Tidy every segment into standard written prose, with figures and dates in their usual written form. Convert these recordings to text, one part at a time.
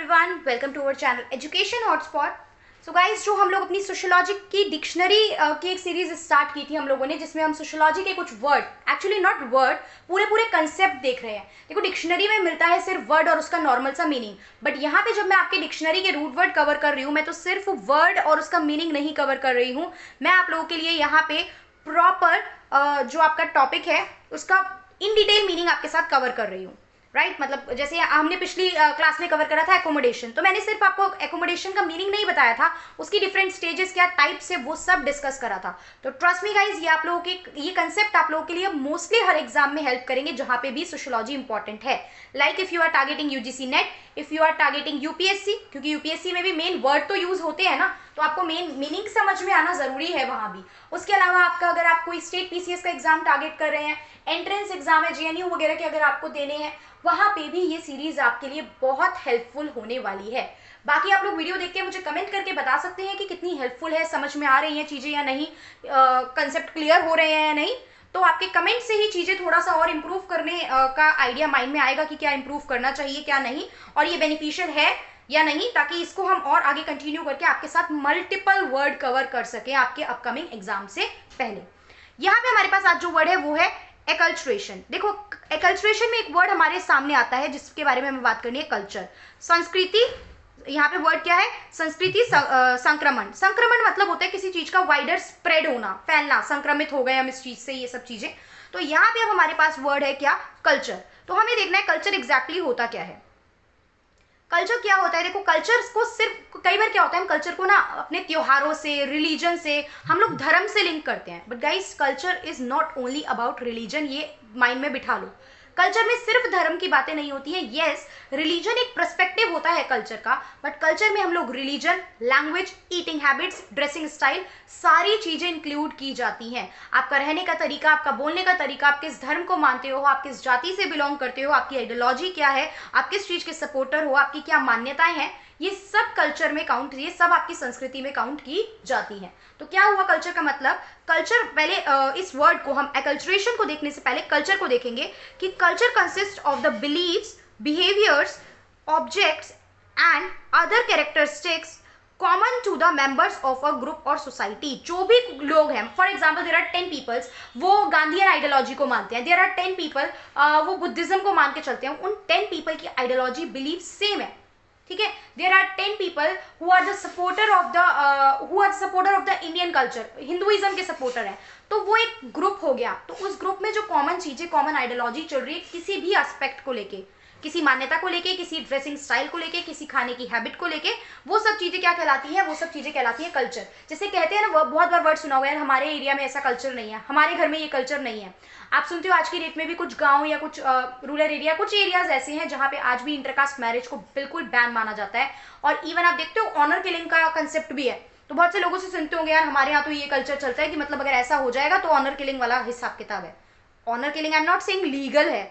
Everyone, welcome to our channel education hotspot. So guys, जो हम लोग अपनी सोशियोलॉजी की डिक्शनरी की एक सीरीज स्टार्ट की थी हम लोगों ने, जिसमें हम सोशियोलॉजी के कुछ वर्ड, एक्चुअली नॉट वर्ड, पूरे कंसेप्ट देख रहे हैं। देखो, डिक्शनरी में मिलता है सिर्फ वर्ड और उसका नॉर्मल सा मीनिंग, बट यहाँ पे जब मैं आपके डिक्शनरी के रूट वर्ड कवर कर रही हूँ, मैं तो सिर्फ वर्ड और उसका मीनिंग नहीं कवर कर रही हूँ, मैं आप लोगों के लिए यहाँ पे प्रॉपर जो आपका टॉपिक है उसका इन डिटेल मीनिंग आपके साथ कवर कर रही हूँ। राइट मतलब जैसे हमने पिछली क्लास में कवर करा था एकोमोडेशन, तो मैंने सिर्फ आपको एकोमोडेशन का मीनिंग नहीं बताया था, उसकी डिफरेंट स्टेजेस क्या टाइप्स है वो सब डिस्कस करा था। तो ट्रस्ट मी गाइज, ये आप लोगों के ये कंसेप्ट आप लोगों के लिए मोस्टली हर एग्जाम में हेल्प करेंगे जहां पे भी सोशियोलॉजी इंपॉर्टेंट है। Like if you are targeting UGC NET, if you are targeting UPSC, क्योंकि यूपीएससी में भी मेन वर्ड तो यूज होते हैं ना, तो आपको मेन मीनिंग समझ में आना जरूरी है वहां भी। उसके अलावा आपका अगर आप कोई स्टेट पीसीएस का एग्जाम टारगेट कर रहे हैं, एंट्रेंस एग्जाम है जेएनयू वगैरह के अगर आपको देने हैं, वहां पे भी ये सीरीज आपके लिए बहुत हेल्पफुल होने वाली है। बाकी आप लोग वीडियो देख के मुझे कमेंट करके बता सकते हैं कि कितनी हेल्पफुल है, समझ में आ रही हैं चीजें या नहीं, कंसेप्ट क्लियर हो रहे हैं या नहीं। तो आपके कमेंट से ही चीजें थोड़ा सा और इम्प्रूव करने का आइडिया माइंड में आएगा कि क्या इम्प्रूव करना चाहिए क्या नहीं, और ये बेनिफिशियल है या नहीं, ताकि इसको हम और आगे कंटिन्यू करके आपके साथ मल्टीपल वर्ड कवर कर सके आपके अपकमिंग एग्जाम से पहले। यहाँ पे हमारे पास आज जो वर्ड है वो है एक्लट्रेशन। देखो, एक्लट्रेशन में एक वर्ड हमारे सामने आता है जिसके बारे में हमें बात करनी है, कल्चर, संस्कृति। यहाँ पे वर्ड क्या है? संस्कृति, संक्रमण। संक्रमण मतलब होता है किसी चीज का वाइडर स्प्रेड होना, फैलना, संक्रमित हो गए हम इस चीज से, ये सब चीजें। तो यहाँ पे अब हमारे पास वर्ड है क्या? कल्चर। तो हमें देखना है कल्चर एग्जैक्टली होता क्या है। कल्चर क्या होता है? देखो, कल्चर को सिर्फ कई बार क्या होता है, हम कल्चर को ना अपने त्योहारों से, रिलीजन से, हम लोग धर्म से लिंक करते हैं, but guys culture is not only about religion, ये माइंड में बिठा लो। कल्चर में सिर्फ धर्म की बातें नहीं होती हैं। यस, रिलीजन एक पर्सपेक्टिव होता है कल्चर का, बट कल्चर में हम लोग religion, language, eating habits, dressing style, सारी चीजें इंक्लूड की जाती हैं। आपका रहने का तरीका, आपका बोलने का तरीका, आप किस धर्म को मानते हो, आप किस जाति से बिलोंग करते हो, आपकी आइडियोलॉजी क्या है, आप किस चीज के सपोर्टर हो, आपकी क्या मान्यताएं हैं, ये सब कल्चर में काउंट, ये सब आपकी संस्कृति में काउंट की जाती हैं। तो क्या हुआ कल्चर का मतलब? कल्चर, पहले इस वर्ड को हम एक्लट्रेशन को देखने से पहले कल्चर को देखेंगे कि culture consist of the beliefs, behaviours, objects and other characteristics common to the members of a group और सोसाइटी। जो भी लोग हैं, for example there are 10 peoples, वो गांधीयन आइडियोलॉजी को मानते हैं, देयर आर 10 पीपल वो बुद्धिज्म को मान के चलते हैं, उन 10 पीपल की आइडियोलॉजी, बिलीव सेम है, ठीक है। There are 10 people who are the supporter of the Indian culture, Hinduism के सपोर्टर हैं, तो वो एक ग्रुप हो गया। तो उस ग्रुप में जो कॉमन चीजें, कॉमन आइडियोलॉजी चल रही है किसी भी एस्पेक्ट को लेके, किसी मान्यता को लेके, किसी ड्रेसिंग स्टाइल को लेके, किसी खाने की हैबिट को लेके, वो सब चीजें क्या कहलाती हैं? वो सब चीजें कहलाती हैं कल्चर। जैसे कहते हैं ना, बहुत बार वर्ड सुना हुआ है, हमारे एरिया में ऐसा कल्चर नहीं है, हमारे घर में ये कल्चर नहीं है। आप सुनते हो आज की डेट में भी कुछ गांव या कुछ रूरल एरिया, कुछ एरियाज ऐसे हैं जहां पे आज भी इंटरकास्ट मैरिज को बिल्कुल बैन माना जाता है, और इवन आप देखते हो ऑनर किलिंग का कंसेप्ट भी है। तो बहुत से लोगों से सुनते होंगे, यार हमारे यहाँ तो ये कल्चर चलता है कि मतलब अगर ऐसा हो जाएगा तो ऑनर किलिंग वाला हिसाब किताब है। Honour killing I am not saying legal है,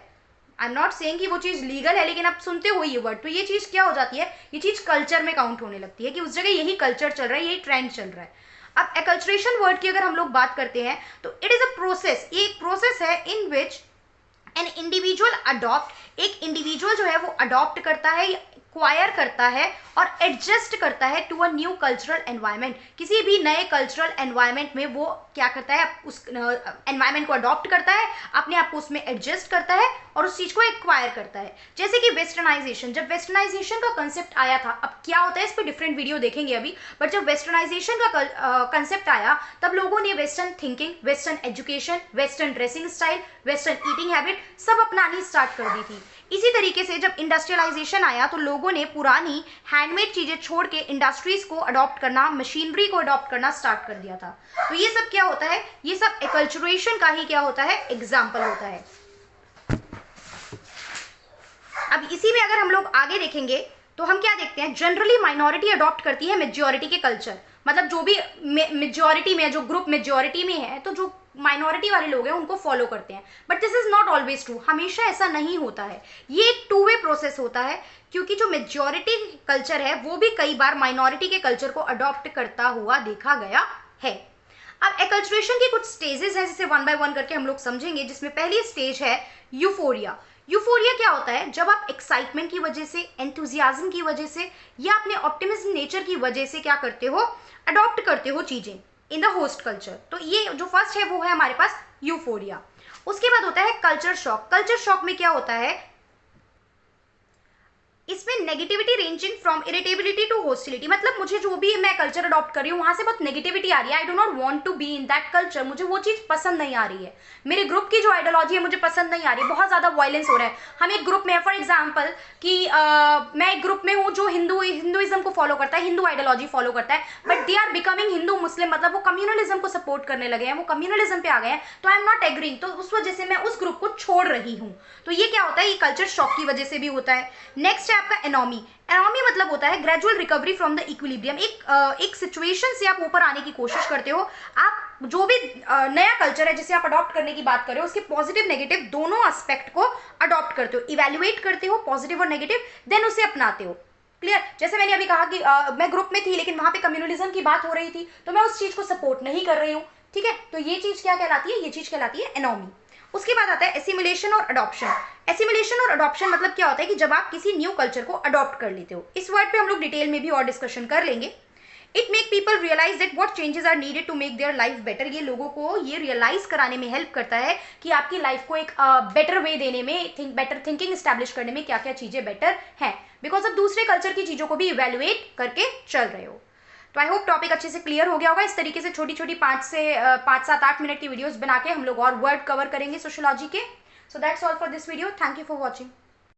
आई एम नॉट सेइंग कि वो चीज लीगल है, लेकिन आप सुनते हो ये वर्ड, तो ये चीज क्या हो जाती है? ये चीज कल्चर में काउंट होने लगती है कि उस जगह यही कल्चर चल रहा है, यही ट्रेंड चल रहा है। अब एक्लट्रेशन वर्ड की अगर हम लोग बात करते हैं तो इट इज अ प्रोसेस, ये एक प्रोसेस है इन विच एन इंडिविजुअल अडॉप्ट, एक इंडिविजुअल जो है वो अडॉप्ट करता है, एक्वायर करता है और एडजस्ट करता है to a new cultural environment. किसी भी नए कल्चरल एनवायरनमेंट में वो क्या करता है? उस एनवायरनमेंट को अडॉप्ट करता है, अपने आप को उसमें एडजस्ट करता है और उस चीज को एक्वायर करता है। जैसे कि वेस्टर्नाइजेशन, जब वेस्टर्नाइजेशन का कंसेप्ट आया था, अब क्या होता है इस पर डिफरेंट वीडियो देखेंगे अभी, बट जब वेस्टर्नाइजेशन का कंसेप्ट आया तब लोगों ने western thinking, western education, western dressing style, western eating habit सब अपनानी स्टार्ट कर दी थी। इसी तरीके से जब इंडस्ट्रियलाइजेशन आया तो लोगों ने पुरानी हैंडमेड चीजें छोड़ के इंडस्ट्रीज को अडॉप्ट करना, मशीनरी को अडॉप्ट करना स्टार्ट कर दिया था। तो ये सब क्या होता है? ये सब एक्लट्रेशन का ही क्या होता है? एग्जाम्पल होता है। अब इसी में अगर हम लोग आगे देखेंगे तो हम क्या देखते हैं? जनरली माइनॉरिटी अडॉप्ट करती है मेजॉरिटी के कल्चर, मतलब जो भी मेजॉरिटी में, जो ग्रुप मेजॉरिटी में है, तो जो माइनॉरिटी वाले लोग हैं उनको फॉलो करते हैं, but this is not always true, हमेशा ऐसा नहीं होता है। ये एक टू वे प्रोसेस होता है, क्योंकि जो मेजॉरिटी कल्चर है वो भी कई बार माइनॉरिटी के कल्चर को अडॉप्ट करता हुआ देखा गया है। अब एक्लट्रेशन की कुछ स्टेजेस हैं जिसे वन बाय वन करके हम लोग समझेंगे, जिसमें पहली स्टेज है यूफोरिया। यूफोरिया क्या होता है? जब आप एक्साइटमेंट की वजह से, एंथुजियाज्म की वजह से या अपने ऑप्टिमिज्म नेचर की वजह से क्या करते हो, अडॉप्ट करते हो चीजें इन द होस्ट कल्चर। तो ये जो फर्स्ट है वो है हमारे पास यूफोरिया। उसके बाद होता है कल्चर शॉक। कल्चर शॉक में क्या होता है, इसमें negativity ranging from irritability to hostility, मतलब मुझे जो भी मैं कल्चर अडॉप्ट कर रही हूँ वहां से बहुत नेगेटिविटी आ रही है। I do not want to be in that culture, मुझे वो चीज पसंद नहीं आ रही है, मेरे ग्रुप की जो आइडियोलॉजी है मुझे पसंद नहीं आ रही है, बहुत ज्यादा वायलेंस हो रहा है। हम एक ग्रुप में है, फॉर एग्जाम्पल कि मैं एक ग्रुप में हूँ जो हिंदुइज्म को फॉलो करता है, हिंदू आइडियोलॉजी फॉलो करता है, but they are becoming Hindu Muslim, मतलब वो कम्युनलिज्म को सपोर्ट करने लगे हैं, वो कम्युनलिज्म पे आ गए हैं, तो आई एम नॉट एग्रीइंग, तो उस वजह से मैं उस ग्रुप को छोड़ रही हूँ। तो ये क्या होता है, ये कल्चर शॉक की वजह से भी होता है। नेक्स्ट है आपका एनॉमी। एनॉमी मतलब होता है gradual recovery from the equilibrium. एक सिचुएशन से आप ऊपर आने की कोशिश करते हो, आप जो भी नया कल्चर है जिसे आप अडॉप्ट करने की बात कर रहे हो उसके पॉजिटिव नेगेटिव दोनों एस्पेक्ट को अडॉप्ट करते हो, इवेल्युएट करते हो पॉजिटिव और नेगेटिव, देन उसे अपनाते हो। क्लियर? जैसे मैंने अभी कहा कि मैं ग्रुप में थी लेकिन वहां पे कम्युनलिज्म की बात हो रही थी, तो मैं उस चीज को सपोर्ट नहीं कर रही हूँ, ठीक है, तो ये चीज क्या कहलाती है, ये चीज कहलाती है एनॉमी। उसके बाद आता है एसिमुलेशन और अडॉप्शन। एसिमुलेशन और अडॉप्शन मतलब क्या होता है कि जब आप किसी न्यू कल्चर को अडॉप्ट कर लेते हो, इस वर्ड पे हम लोग डिटेल में भी और डिस्कशन कर लेंगे। It make people realise that what changes are needed to make their life better. ये लोगों को ये रियलाइज कराने में हेल्प करता है कि आपकी लाइफ को एक बेटर वे देने में, बेटर थिंकिंग स्टैब्लिश करने में क्या क्या चीजें बेटर हैं, बिकॉज आप दूसरे कल्चर की चीजों को भी इवेल्युएट करके चल रहे हो। तो आई होप टॉपिक अच्छे से क्लियर हो गया होगा। इस तरीके से छोटी छोटी 5-7-8 मिनट की वीडियोस बना के हम लोग और वर्ड कवर करेंगे सोशियोलॉजी के। So that's all for this video, thank you for watching.